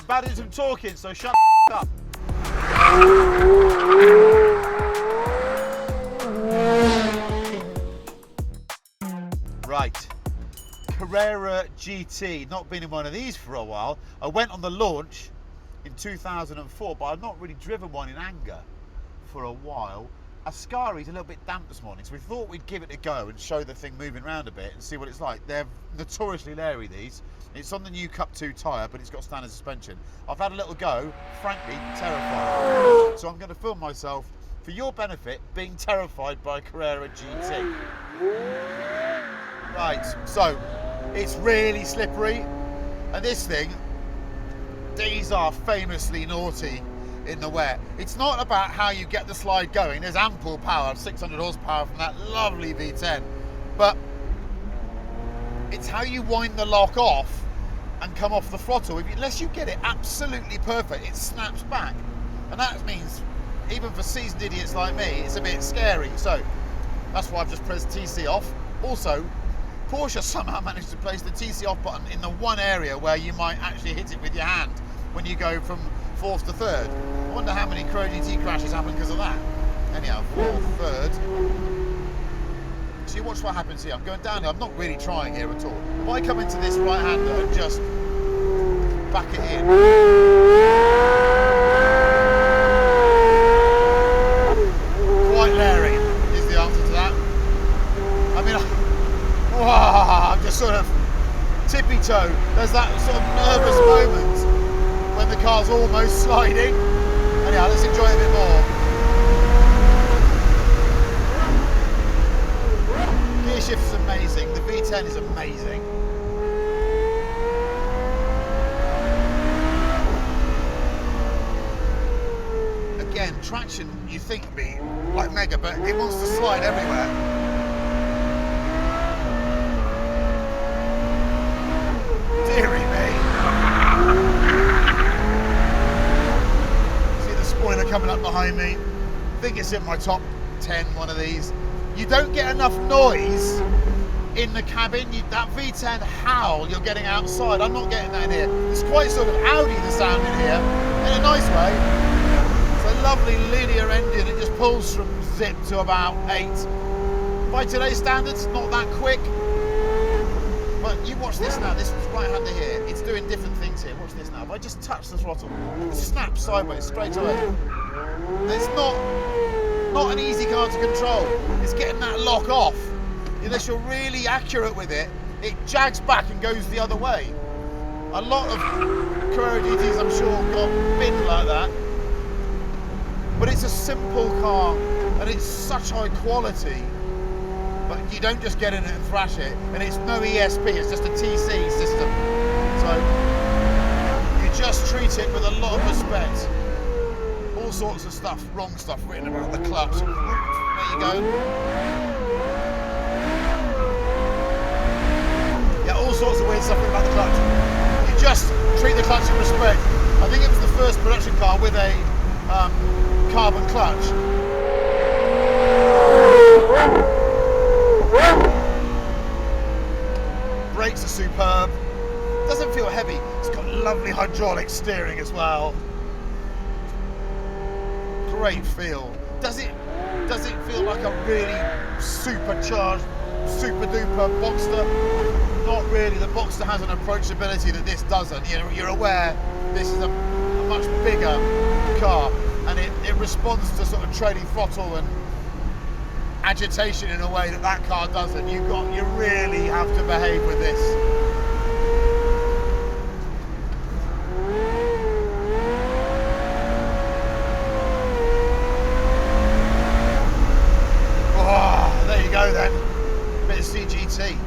about to do some talking, so shut up. Right, Carrera GT, not been in one of these for a while. I went on the launch in 2004, but I've not really driven one in anger for a while. Ascari's a little bit damp this morning, so we thought we'd give it a go and show the thing moving around a bit and see what it's like. They're notoriously leery, these. It's on the new Cup 2 tyre, but it's got standard suspension. I've had a little go, frankly, terrified. So I'm going to film myself, for your benefit, being terrified by Carrera GT. Right, so it's really slippery, and this thing, these are famously naughty in the wet. It's not about how you get the slide going. There's ample power, 600 horsepower from that lovely V10, but it's how you wind the lock off and come off the throttle. Unless you get it absolutely perfect, it snaps back, and that means even for seasoned idiots like me, it's a bit scary. So that's why I've just pressed TC off. Also, Porsche somehow managed to place the TC off button in the one area where you might actually hit it with your hand when you go from fourth to third. I wonder how many Carrera GT crashes happen because of that. Anyhow, fourth, third. So you watch what happens here. I'm going down here. I'm not really trying here at all. If I come into this right-hander and just back it in. Quite leery is the answer to that. I mean, I'm just sort of tippy-toe. There's that sort of nervous moment when the car's almost sliding. Anyhow, let's enjoy it a bit more. Gear shift is amazing. The V10 is amazing. Again, traction you think would be like mega, but it wants to slide everywhere. Deary me. Spoiler coming up behind me. I think it's in my top 10, one of these. You don't get enough noise in the cabin. That V10 howl you're getting outside, I'm not getting that in here. It's quite sort of Audi the sound in here, in a nice way. It's a lovely linear engine. It just pulls from 0 to about 8. By today's standards, not that quick. But you watch this now, this right-hander here, it's doing different things here. Watch this now. If I just touch the throttle, it snaps sideways, straight away. It's not an easy car to control. It's getting that lock off. Unless you're really accurate with it, it jags back and goes the other way. A lot of Carrera GTs, I'm sure, got binned like that. But it's a simple car, and it's such high quality. But you don't just get in it and thrash it, and it's no ESP, it's just a TC system. So you just treat it with a lot of respect. All sorts of stuff, wrong stuff written about the clutch. There you go. Yeah, all sorts of weird stuff about the clutch. You just treat the clutch with respect. I think it was the first production car with a carbon clutch. Brakes are superb. Doesn't feel heavy. It's got lovely hydraulic steering as well. Great feel. Does it feel like a really supercharged, super duper Boxster? Not really. The Boxster has an approachability that this doesn't. You're aware this is a much bigger car, and it responds to sort of trading throttle and agitation in a way that car doesn't. You really have to behave with this. Oh, there you go then. Bit of CGT.